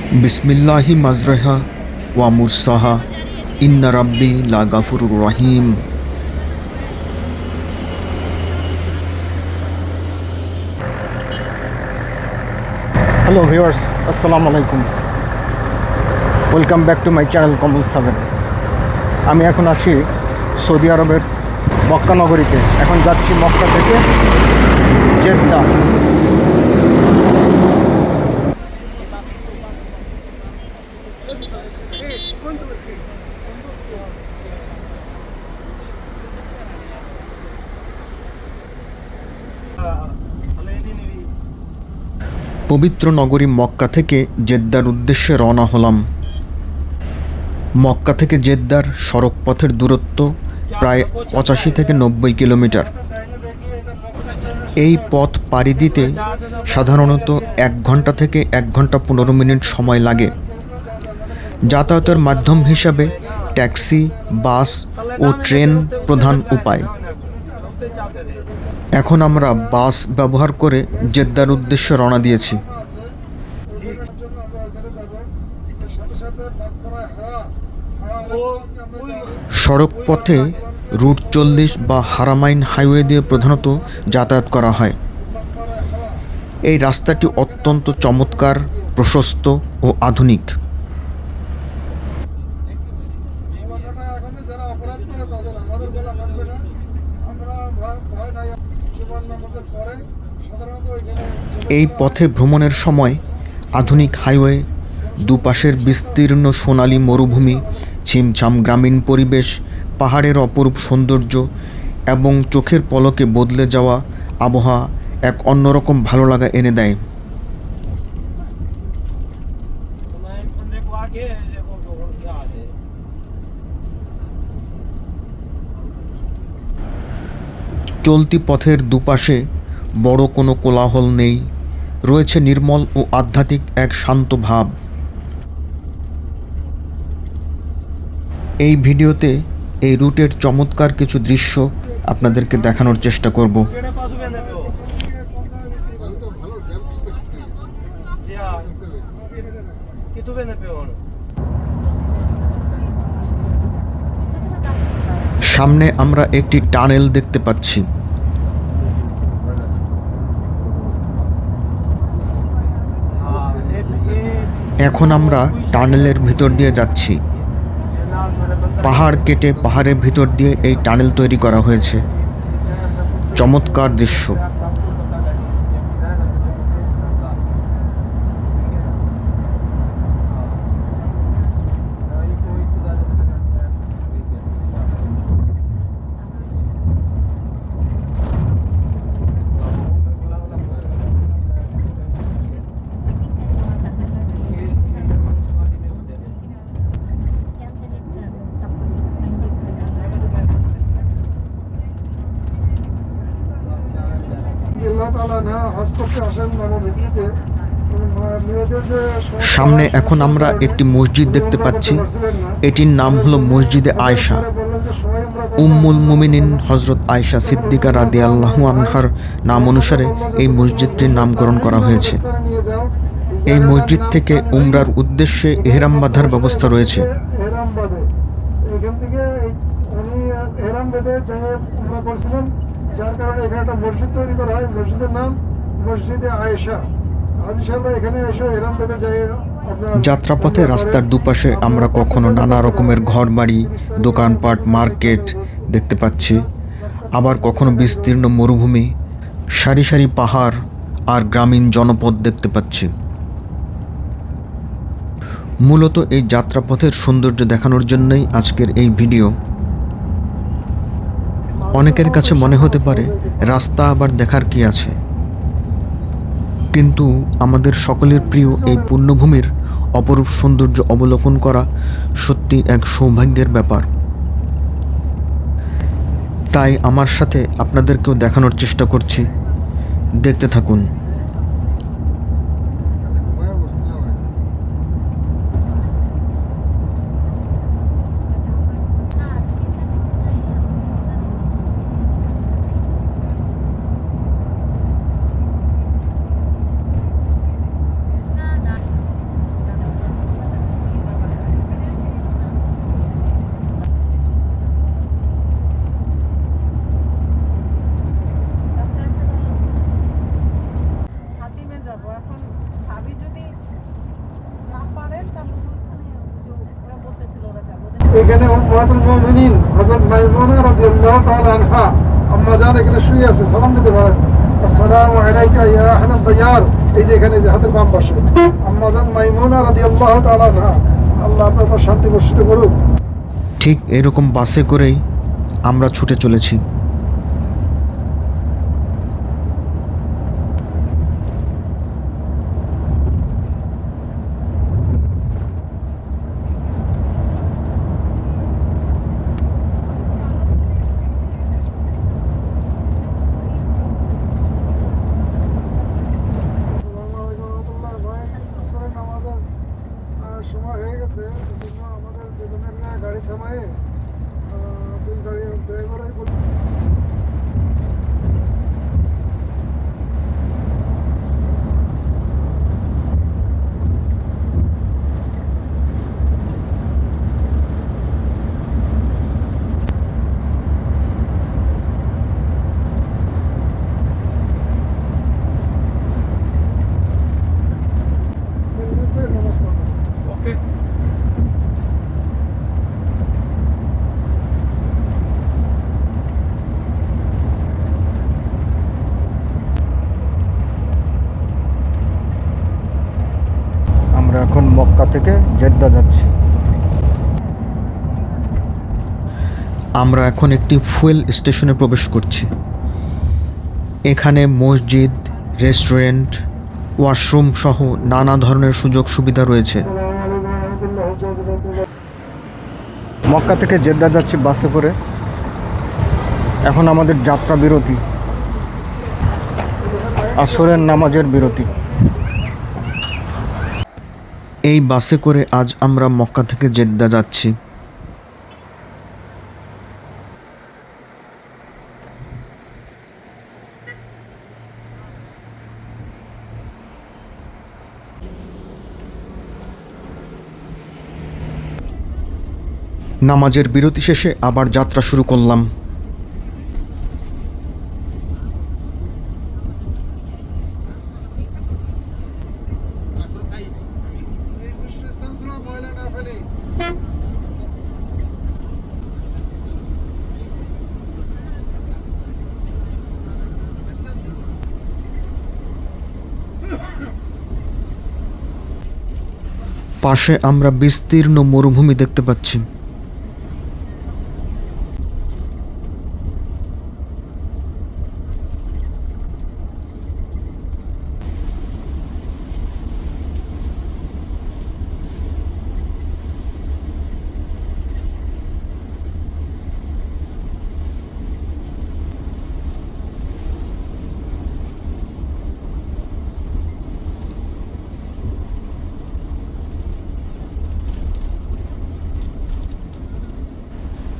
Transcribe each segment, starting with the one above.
বিসমিল্লাহি মাজরাহা ওয়া মুরসাহা ইন্না রাব্বি লা গাফুরুর রহিম। হ্যালো ভিউয়ার্স, আসসালামু আলাইকুম। Welcome back to my channel Kamal 7। আমি এখন আছি সৌদি আরবের মক্কা নগরীতে। এখন যাচ্ছি মক্কা থেকে জেদ্দা। পবিত্র নগরী মক্কা থেকে জেদ্দার উদ্দেশ্যে রওনা হলাম। মক্কা থেকে জেদ্দার সড়ক পথের দূরত্ব প্রায় 85 থেকে 90 কিলোমিটার। এই পথ পাড়ি দিতে সাধারণত 1 ঘন্টা থেকে 1 ঘন্টা 15 মিনিট সময় লাগে। যাতায়াতের মাধ্যম হিসাবে ট্যাক্সি, বাস ও ট্রেন প্রধান উপায়। এখন আমরা বাস ব্যবহার করে জেদ্দার উদ্দেশ্যে রওনা দিয়েছি। সড়ক পথে রুট 40 বা হারামাইন হাইওয়ে দিয়ে প্রধানত যাতায়াত করা হয়। এই রাস্তাটি অত্যন্ত চমৎকার, প্রশস্ত ও আধুনিক। এই পথে ভ্রমণের সময় আধুনিক হাইওয়ে, দুপাশের বিস্তীর্ণ সোনালী মরুভূমি, ছিমছাম গ্রামীণ পরিবেশ, পাহাড়ের অপরূপ সৌন্দর্য এবং চোখের পলকে বদলে যাওয়া আবহাওয়া এক অন্যরকম ভালো লাগা এনে দেয়। চলতি পথের দুপাশে বড় কোনো কোলাহল নেই, রয়েছে নির্মল ও আধ্যাত্মিক এক শান্ত ভাব। এই ভিডিওতে এই রুটের চমৎকার কিছু দৃশ্য আপনাদেরকে দেখানোর চেষ্টা করব। সামনে আমরা একটি টানেল দেখতে পাচ্ছি। এখন আমরা টানেলের ভিতর দিয়ে যাচ্ছি। পাহাড় কেটে পাহাড়ের ভিতর দিয়ে এই টানেল তৈরি করা হয়েছে। চমৎকার দৃশ্য। সামনে এখন আমরা একটি মসজিদ দেখতে পাচ্ছি। এটির নাম হলো মসজিদে আয়েশা। উম্মুল মুমিনিন হজরত আয়েশা সিদ্দিকা রাদিয়াল্লাহু আনহার নাম অনুসারে এই মসজিদটির নামকরণ করা হয়েছে। এই মসজিদ থেকে উমরার উদ্দেশ্যে ইহরাম বাঁধার ব্যবস্থা রয়েছে। এখান থেকে উনি ইহরাম বেঁধে উমরা করছিলেন, যার কারণে এখানে একটা মসজিদ তৈরি করা হয়। মসজিদের নাম মসজিদে আয়েশা। হাজী সাহেবরা এখানে এসে ইহরাম বেঁধে যায়। যাত্রাপথে রাস্তার দুপাশে আমরা কখনো নানা রকমের ঘরবাড়ি, দোকানপাট, মার্কেট দেখতে পাচ্ছি, আবার কখনো বিস্তীর্ণ মরুভূমি, সারি সারি পাহাড় আর গ্রামীণ জনপদ দেখতে পাচ্ছি। মূলত এই যাত্রাপথের সৌন্দর্য দেখানোর জন্যই আজকের এই ভিডিও। অনেকের কাছে মনে হতে পারে রাস্তা আবার দেখার কি আছে, কিন্তু আমাদের সকলের প্রিয় এই পুণ্যভূমির অপরূপ সৌন্দর্য অবলোকন করা সত্যি এক সৌভাগ্যের ব্যাপার। তাই আমার সাথে আপনাদেরকেও দেখানোর চেষ্টা করছি। দেখতে থাকুন। উম্মাতুল মুমিনিন হযরত মাইমুনা রাদিয়াল্লাহু তাআলা আনহা আম্মা জান এখানে শুয়ে আছে, সালাম দিতে পারেন। আসসালামু আলাইকা ইয়া আহলাল দিয়ার। এই যে এখানে যে হাতের বাম পাশে আম্মা জান মাইমুনা রাদিয়াল্লাহু তাআলা আনহা, আল্লাহ আপনার উপর শান্তি বর্ষিত করুক। ঠিক এরকম বাসে করেই আমরা ছুটে চলেছি। আসসালামু আলাইকুম রহমতুল্লাহ। ভাই আসরের নামাজের সময় হয়ে গেছে, এজন্য আমাদের যে কোনো এক জায়গায় গাড়ি থামায়ে দুই গাড়ি ড্রাইভারই বলি নামাজ পড়বো। ওকে। আমরা এখন মক্কা থেকে জেদ্দা যাচ্ছি। আমরা এখন একটি ফুয়েল স্টেশনে প্রবেশ করছি। এখানে মসজিদ, রেস্টুরেন্ট, ওয়াশরুম সহ নানা ধরনের সুযোগ সুবিধা রয়েছে। আসসালামু আলাইকুম রহমতুল্লাহ। জাযাকাল্লাহ। মক্কা থেকে জেদ্দা যাচ্ছি বাসে করে। এখন আমাদের যাত্রা বিরতি, আসরের নামাজের বিরতি। এই বাসে করে আজ আমরা মক্কা থেকে জেদ্দা যাচ্ছি। নামাজের বিরতি শেষে আবার যাত্রা শুরু করলাম। নির্দিষ্ট স্থান ছাড়া ময়লা না ফেলে। পাশে আমরা বিস্তীর্ণ মরুভূমি দেখতে পাচ্ছি।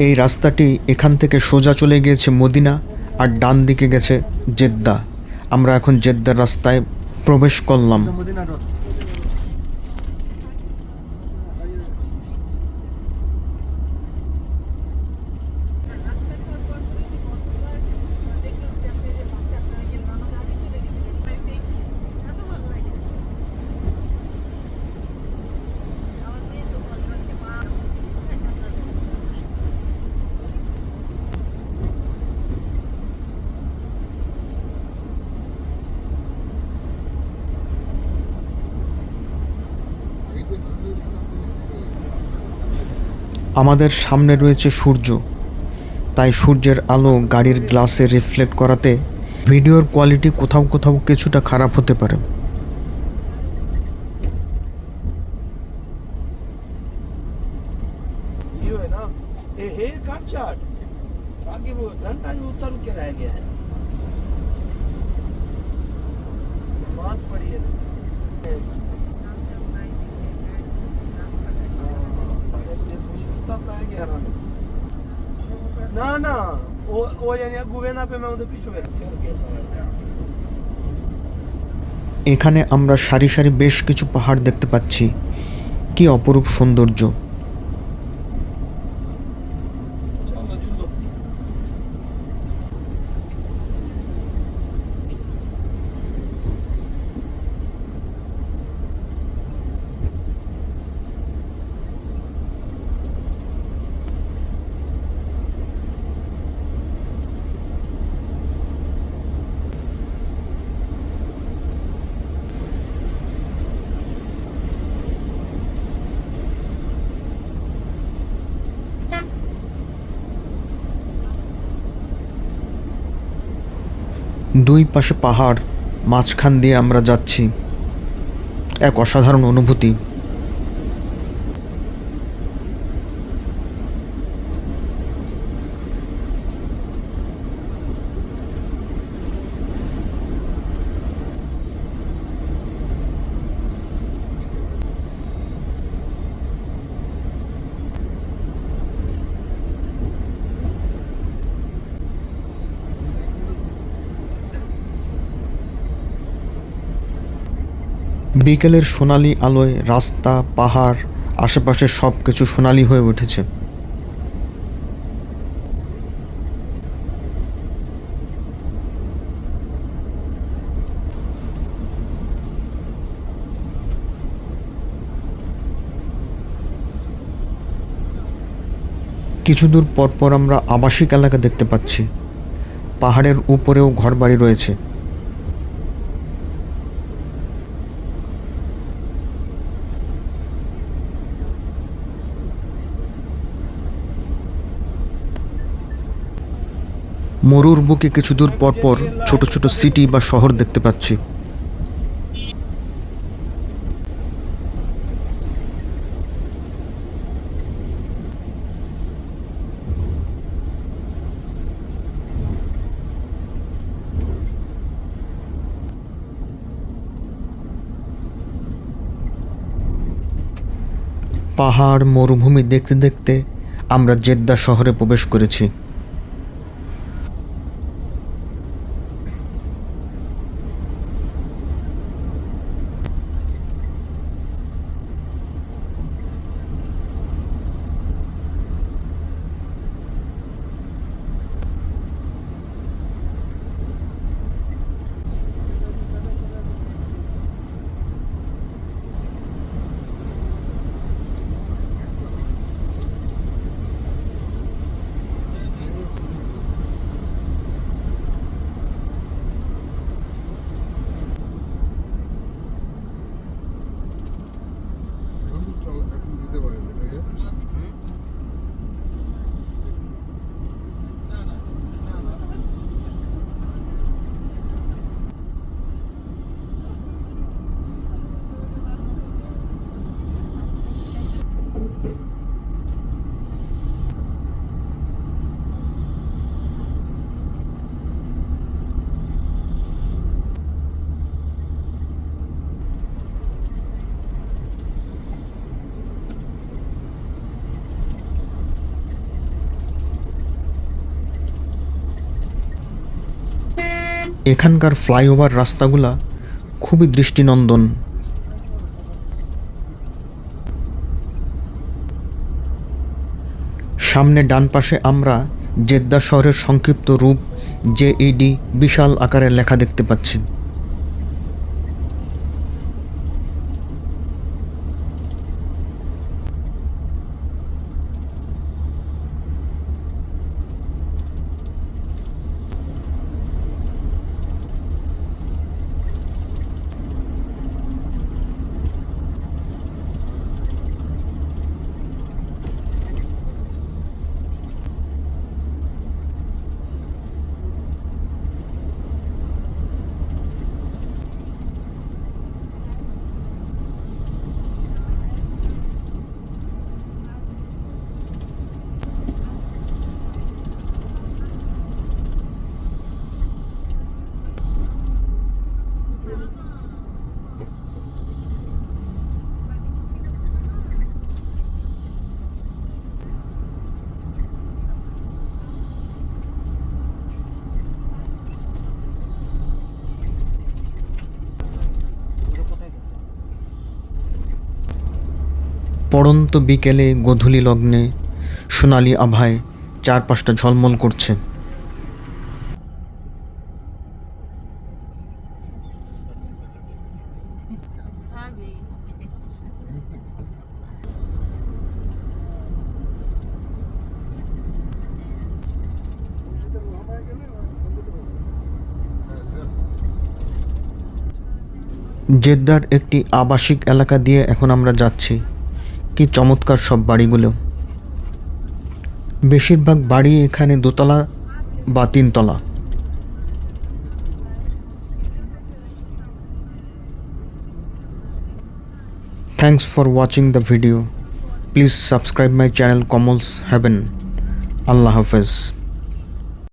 এই রাস্তাটি এখান থেকে সোজা চলে গিয়েছে মদিনা, আর ডান দিকে গেছে জেদ্দা। আমরা এখন জেদ্দার রাস্তায় প্রবেশ করলাম। রাস্তার পর পর করে যে কতবার দেখলাম যে আপনি যে বাসে আপনারা গেলেন, আমাদের আগে চলে গেছিলেন। এত ভালো লাগে। আমার মেয়ে তো বলে আমাকে, মা আমাদের সামনে রয়েছে সূর্য, তাই সূর্যের আলো গাড়ির গ্লাসে রিফ্লেক্ট করাতে ভিডিওর কোয়ালিটি কোথাও কোথাও কিছুটা খারাপ হতে পারে। ये है ना, ये है काट चाट बाकी वो घंटा जो उतर के रह गया है। बात पड़ी है ना, জানতাম না এদিকে রাস্তাটা सारे मुझे कुछ उतर रह गया ना ना वो यानी गुवेना पे मैं उधर पीछे फिर कैसा है। এখানে আমরা সারি সারি বেশ কিছু পাহাড় দেখতে পাচ্ছি। কি অপরূপ সৌন্দর্য! चलो जुल्लो দুই পাশে পাহাড়, মাঝখান দিয়ে আমরা যাচ্ছি। এক অসাধারণ অনুভূতি। বিকেলের সোনালি আলোয় রাস্তা, পাহাড়, আশেপাশে সব কিছু সোনালি হয়ে উঠেছে। কিছু দূর পরপর আমরা আবাসিক এলাকা দেখতে পাচ্ছি। পাহাড়ের উপরেও ঘরবাড়ি রয়েছে। মরুর বুকে কিছু দূর পরপর ছোট ছোট সিটি বা শহর দেখতে পাচ্ছি। পাহাড়, মরুভূমি দেখতে দেখতে আমরা জেদ্দা শহরে প্রবেশ করেছি। এখানকার ফ্লাইওভার রাস্তাগুলা খুবই দৃষ্টিনন্দন। সামনে ডান পাশে আমরা জেদ্দা শহরের সংক্ষিপ্ত রূপ জেইডি বিশাল আকারের লেখা দেখতে পাচ্ছি। পড়ন্ত বিকেলে, গোধূলি লগ্নে, সোনালি আভায় চারপাশটা ঝলমল করছে। জেদ্দার একটি আবাসিক এলাকা দিয়ে এখন আমরা যাচ্ছি। কি চমৎকার সব বাড়িগুলো! বেশিরভাগ বাড়ি এখানে দোতলা বা তিনতলা। Thanks for watching the video. Please subscribe my channel Kamal's Heaven. Allah Hafiz.